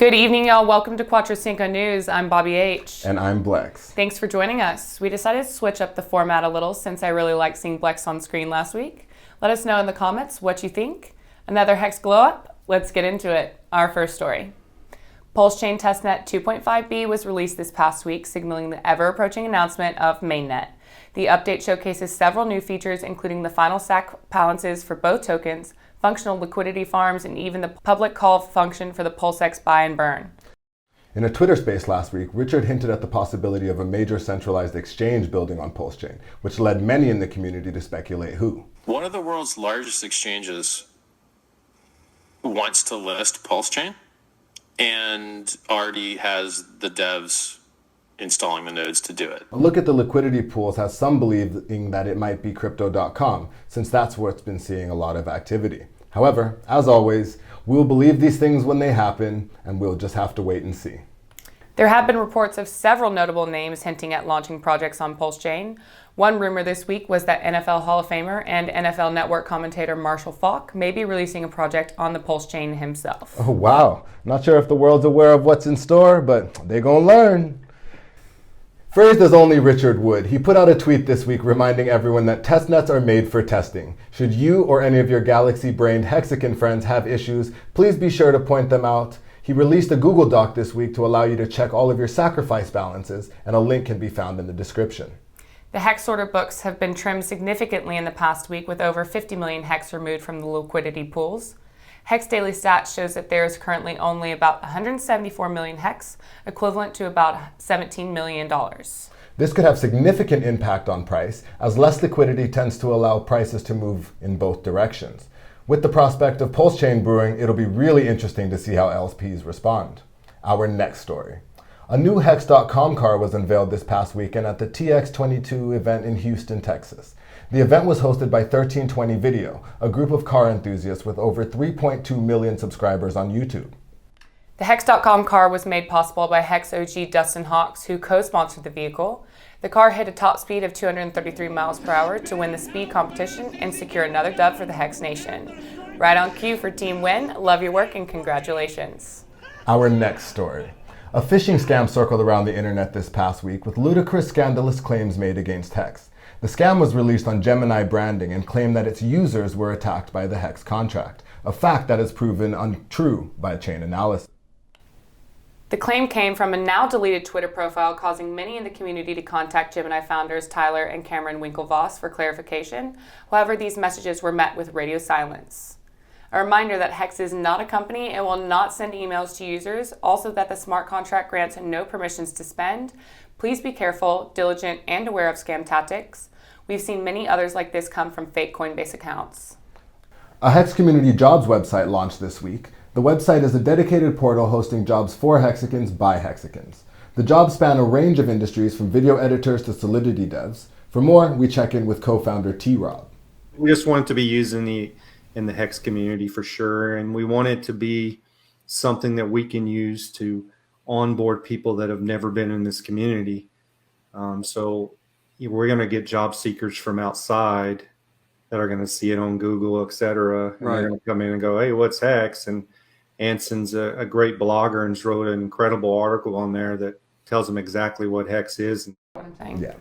Good evening, y'all. Welcome to Quatro Cinco News. I'm Bobby H. And I'm Blex. Thanks for joining us. We decided to switch up the format a little since I really liked seeing Blex on screen last week. Let us know in the comments what you think. Another HEX glow up? Let's get into it. Our first story. Pulsechain Testnet 2.5b was released this past week, signaling the ever-approaching announcement of mainnet. The update showcases several new features, including the final stack balances for both tokens, functional liquidity farms, and even the public call function for the PulseX buy and burn. In a Twitter space last week, Richard hinted at the possibility of a major centralized exchange building on Pulsechain, which led many in the community to speculate who. One of the world's largest exchanges wants to list Pulsechain and already has the devs installing the nodes to do it. A look at the liquidity pools has some believing that it might be crypto.com, since that's where it's been seeing a lot of activity. However, as always, we'll believe these things when they happen, and we'll just have to wait and see. There have been reports of several notable names hinting at launching projects on Pulsechain. One rumor this week was that NFL Hall of Famer and NFL Network commentator Marshall Faulk may be releasing a project on the Pulsechain himself. Oh wow, not sure if the world's aware of what's in store, but they gonna learn. Phrased as only Richard would, he put out a tweet this week reminding everyone that testnets are made for testing. Should you or any of your galaxy-brained Hexagon friends have issues, please be sure to point them out. He released a Google Doc this week to allow you to check all of your sacrifice balances, and a link can be found in the description. The HEX order books have been trimmed significantly in the past week, with over 50 million HEX removed from the liquidity pools. HEX Daily Stats shows that there is currently only about 174 million HEX, equivalent to about $17 million. This could have significant impact on price, as less liquidity tends to allow prices to move in both directions. With the prospect of Pulsechain brewing, it'll be really interesting to see how LPs respond. Our next story. A new HEX.com car was unveiled this past weekend at the TX22 event in Houston, Texas. The event was hosted by 1320 Video, a group of car enthusiasts with over 3.2 million subscribers on YouTube. The HEX.com car was made possible by HEX OG Dustin Hawks, who co-sponsored the vehicle. The car hit a top speed of 233 miles per hour to win the speed competition and secure another dub for the HEX Nation. Right on cue for Team Win. Love your work and congratulations. Our next story. A phishing scam circled around the internet this past week with ludicrous, scandalous claims made against HEX. The scam was released on Gemini branding and claimed that its users were attacked by the HEX contract, a fact that is proven untrue by chain analysis. The claim came from a now deleted Twitter profile, causing many in the community to contact Gemini founders Tyler and Cameron Winklevoss for clarification. However, these messages were met with radio silence. A reminder that HEX is not a company and will not send emails to users. Also that the smart contract grants no permissions to spend. Please be careful, diligent, and aware of scam tactics. We've seen many others like this come from fake Coinbase accounts. A HEX Community jobs website launched this week. The website is a dedicated portal hosting jobs for Hexicans by Hexicans. The jobs span a range of industries from video editors to Solidity devs. For more, we check in with co-founder T-Rob. We just want it to be used in the HEX community for sure, and we want it to be something that we can use to onboard people that have never been in this community. So we're going to get job seekers from outside that are going to see it on Google, etc. And they're going to come in and go, hey, what's HEX? And Anson's a great blogger and wrote an incredible article on there that tells them exactly what HEX is. Yeah.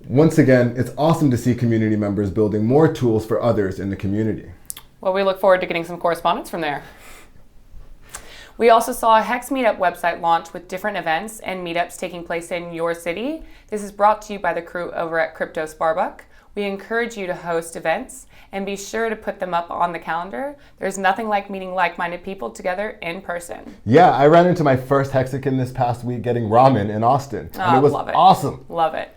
Once again, it's awesome to see community members building more tools for others in the community. Well, we look forward to getting some correspondence from there. We also saw a HEX Meetup website launch with different events and meetups taking place in your city. This is brought to you by the crew over at Crypto Sparbuck. We encourage you to host events and be sure to put them up on the calendar. There's nothing like meeting like-minded people together in person. Yeah, I ran into my first Hexican this past week getting ramen in Austin, and it was awesome. Love it.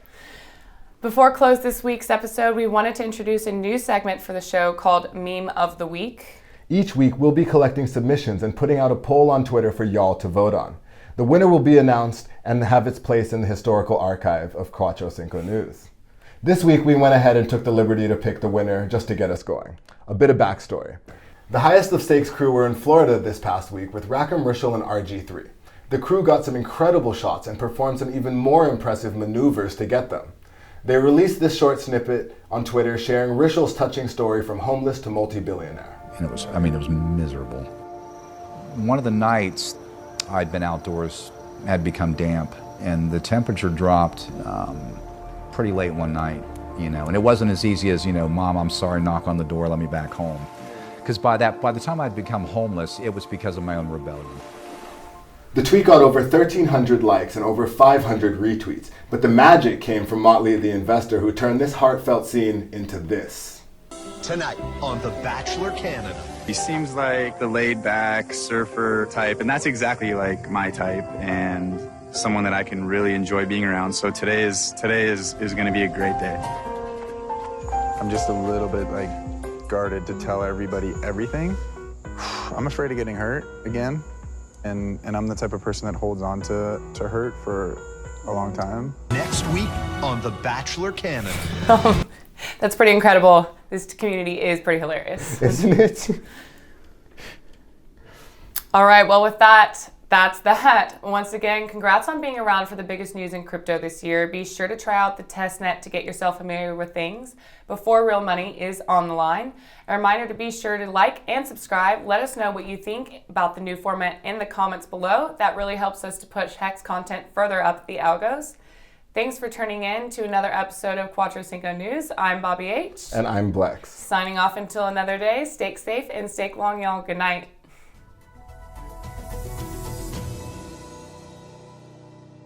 Before close this week's episode, we wanted to introduce a new segment for the show called Meme of the Week. Each week, we'll be collecting submissions and putting out a poll on Twitter for y'all to vote on. The winner will be announced and have its place in the historical archive of Quatro Cinco News. This week, we went ahead and took the liberty to pick the winner just to get us going. A bit of backstory. The Highest of Stakes crew were in Florida this past week with Rackham Rishel and RG3. The crew got some incredible shots and performed some even more impressive maneuvers to get them. They released this short snippet on Twitter sharing Rishel's touching story from homeless to multi-billionaire. And it was miserable. One of the nights, I'd been outdoors, had become damp, and the temperature dropped pretty late one night, and it wasn't as easy as, Mom, I'm sorry, knock on the door, let me back home. Because by the time I'd become homeless, it was because of my own rebellion. The tweet got over 1,300 likes and over 500 retweets, but the magic came from Motley the Investor, who turned this heartfelt scene into this. Tonight on The Bachelor Canada. He seems like the laid-back surfer type, and that's exactly like my type, and someone that I can really enjoy being around. So today is going to be a great day. I'm just a little bit guarded to tell everybody everything. I'm afraid of getting hurt again. And I'm the type of person that holds on to hurt for a long time. Next week on The Bachelor Canada. That's pretty incredible. This community is pretty hilarious. Isn't it? All right, well, with that, that's that. Once again, congrats on being around for the biggest news in crypto this year. Be sure to try out the testnet to get yourself familiar with things before real money is on the line. A reminder to be sure to like and subscribe. Let us know what you think about the new format in the comments below. That really helps us to push HEX content further up the algos. Thanks for tuning in to another episode of Quatro Cinco News. I'm Bobby H. And I'm Blex. Signing off until another day. Stay safe and stay long, y'all. Good night.